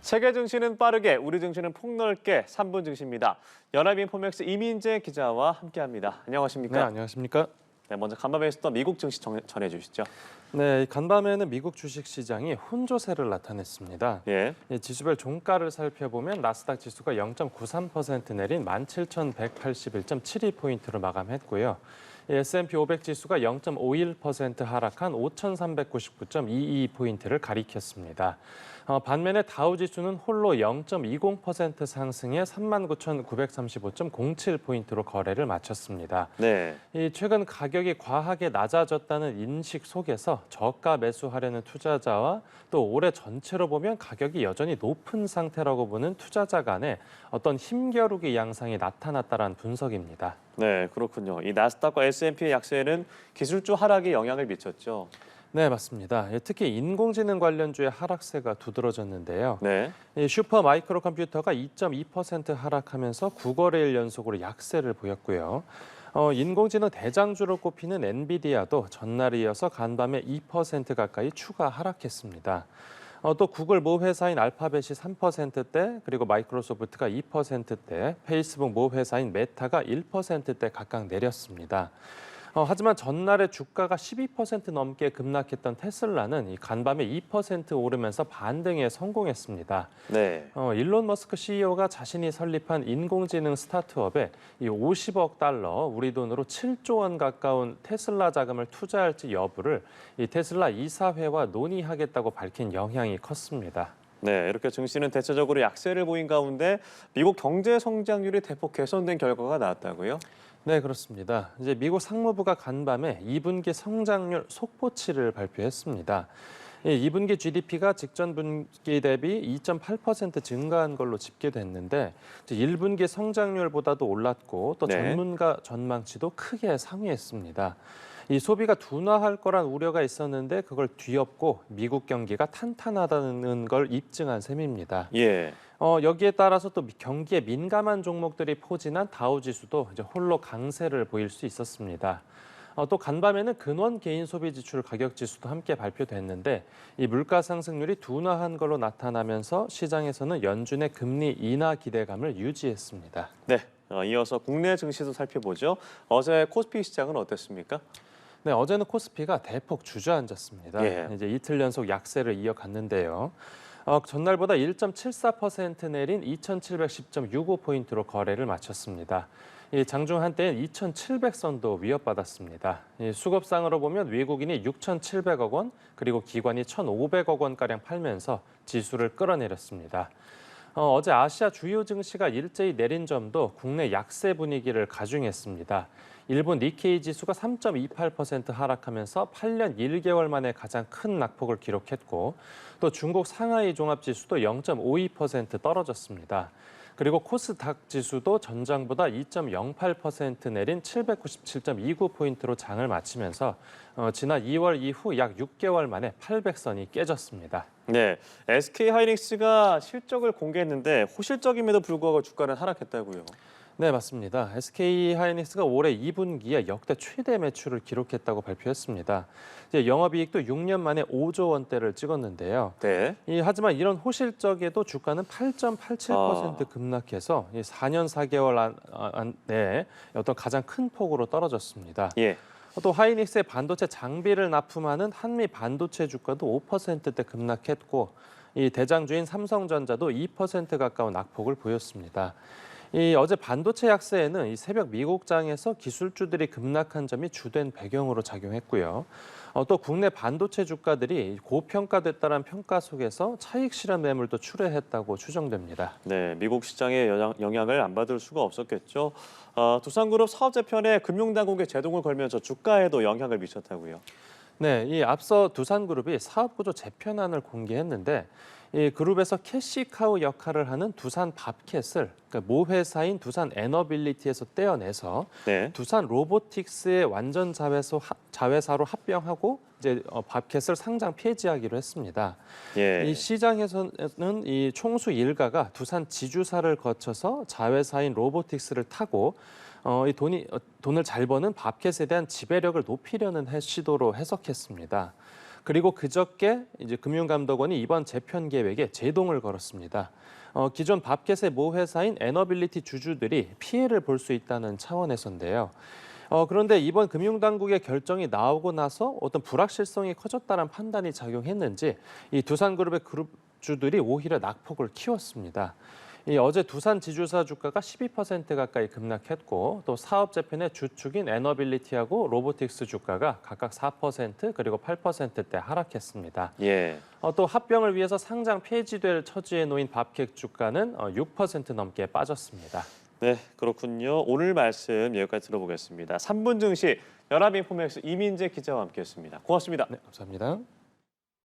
세계 증시는 빠르게, 우리 증시는 폭넓게 3분 증시입니다. 연합인포맥스 이민재 기자와 함께합니다. 네, 안녕하십니까? 안녕하십니까? 네, 먼저 간밤에 있었던 미국 증시 전해주시죠. 네, 간밤에는 미국 주식시장이 혼조세를 나타냈습니다. 예. 지수별 종가를 살펴보면 나스닥 지수가 0.93% 내린 17,181.72포인트로 마감했고요. S&P 500 지수가 0.51% 하락한 5,399.22포인트를 가리켰습니다. 반면에 다우 지수는 홀로 0.20% 상승해 39,935.07포인트로 거래를 마쳤습니다. 네. 최근 가격이 과하게 낮아졌다는 인식 속에서 저가 매수하려는 투자자와 또 올해 전체로 보면 가격이 여전히 높은 상태라고 보는 투자자 간에 어떤 힘겨루기 양상이 나타났다는 분석입니다. 네, 그렇군요. 이 나스닥과 S&P의 약세에는 기술주 하락이 영향을 미쳤죠. 네, 맞습니다. 특히 인공지능 관련주의 하락세가 두드러졌는데요. 네. 슈퍼 마이크로 컴퓨터가 2.2% 하락하면서 9거래일 연속으로 약세를 보였고요. 인공지능 대장주로 꼽히는 엔비디아도 전날에 이어서 간밤에 2% 가까이 추가 하락했습니다. 또 구글 모 회사인 알파벳이 3%대, 그리고 마이크로소프트가 2%대, 페이스북 모 회사인 메타가 1%대 각각 내렸습니다. 하지만 전날에 주가가 12% 넘게 급락했던 테슬라는 이 간밤에 2% 오르면서 반등에 성공했습니다. 네. 일론 머스크 CEO가 자신이 설립한 인공지능 스타트업에 이 50억 달러, 우리 돈으로 7조 원 가까운 테슬라 자금을 투자할지 여부를 이 테슬라 이사회와 논의하겠다고 밝힌 영향이 컸습니다. 네, 이렇게 증시는 대체적으로 약세를 보인 가운데 미국 경제 성장률이 대폭 개선된 결과가 나왔다고요? 네, 그렇습니다. 이제 미국 상무부가 간밤에 2분기 성장률 속보치를 발표했습니다. 2분기 GDP가 직전 분기 대비 2.8% 증가한 걸로 집계됐는데 1분기 성장률보다도 올랐고 또 네. 전문가 전망치도 크게 상회했습니다. 이 소비가 둔화할 거란 우려가 있었는데 그걸 뒤엎고 미국 경기가 탄탄하다는 걸 입증한 셈입니다. 예. 여기에 따라서 또 경기에 민감한 종목들이 포진한 다우 지수도 이제 홀로 강세를 보일 수 있었습니다. 또 간밤에는 근원 개인 소비 지출 가격 지수도 함께 발표됐는데 이 물가 상승률이 둔화한 걸로 나타나면서 시장에서는 연준의 금리 인하 기대감을 유지했습니다. 네. 이어서 국내 증시도 살펴보죠. 어제 코스피 시장은 어땠습니까? 네, 어제는 코스피가 대폭 주저앉았습니다. 예. 이제 이틀 연속 약세를 이어갔는데요. 전날보다 1.74% 내린 2,710.65포인트로 거래를 마쳤습니다. 이 장중 한때엔 2,700선도 위협받았습니다. 수급상으로 보면 외국인이 6,700억 원, 그리고 기관이 1,500억 원가량 팔면서 지수를 끌어내렸습니다. 어제 아시아 주요 증시가 일제히 내린 점도 국내 약세 분위기를 가중했습니다. 일본 니케이 지수가 3.28% 하락하면서 8년 1개월 만에 가장 큰 낙폭을 기록했고 또 중국 상하이 종합지수도 0.52% 떨어졌습니다. 그리고 코스닥 지수도 전장보다 2.08% 내린 797.29포인트로 장을 마치면서 지난 2월 이후 약 6개월 만에 800선이 깨졌습니다. 네, SK하이닉스가 실적을 공개했는데 호실적임에도 불구하고 주가는 하락했다고요. 네, 맞습니다. SK하이닉스가 올해 2분기에 역대 최대 매출을 기록했다고 발표했습니다. 이제 영업이익도 6년 만에 5조 원대를 찍었는데요. 네. 하지만 이런 호실적에도 주가는 8.87% 급락해서 4년 4개월 내에 어떤 가장 큰 폭으로 떨어졌습니다. 예. 또 하이닉스의 반도체 장비를 납품하는 한미 반도체 주가도 5%대 급락했고 이 대장주인 삼성전자도 2% 가까운 낙폭을 보였습니다. 어제 반도체 약세에는 이 새벽 미국장에서 기술주들이 급락한 점이 주된 배경으로 작용했고요. 또 국내 반도체 주가들이 고평가됐다는 평가 속에서 차익 실현 매물도 출회했다고 추정됩니다. 네, 미국 시장에 영향을 안 받을 수가 없었겠죠. 두산그룹 사업재편에 금융당국에 제동을 걸면서 주가에도 영향을 미쳤다고요. 네, 이 앞서 두산그룹이 사업구조 재편안을 공개했는데 이 그룹에서 캐시카우 역할을 하는 두산 밥캣을 그러니까 모 회사인 두산 에너빌리티에서 떼어내서 네. 두산 로보틱스의 완전 자회사로 합병하고 이제 밥캣을 상장 폐지하기로 했습니다. 예. 이 시장에서는 이 총수 일가가 두산 지주사를 거쳐서 자회사인 로보틱스를 타고 이 돈을 잘 버는 밥캣에 대한 지배력을 높이려는 시도로 해석했습니다. 그리고 그저께 이제 금융감독원이 이번 재편 계획에 제동을 걸었습니다. 기존 밥켓의 모 회사인 에너빌리티 주주들이 피해를 볼 수 있다는 차원에서인데요. 그런데 이번 금융당국의 결정이 나오고 나서 어떤 불확실성이 커졌다는 판단이 작용했는지 이 두산그룹의 그룹주들이 오히려 낙폭을 키웠습니다. 어제 두산 지주사 주가가 12% 가까이 급락했고 또 사업 재편의 주축인 에너빌리티하고 로보틱스 주가가 각각 4% 그리고 8%대 하락했습니다. 예. 또 합병을 위해서 상장 폐지될 처지에 놓인 밥켓 주가는 6% 넘게 빠졌습니다. 네, 그렇군요. 오늘 말씀 여기까지 들어보겠습니다. 3분 증시 연합인포맥스 이민재 기자와 함께했습니다. 고맙습니다. 네, 감사합니다.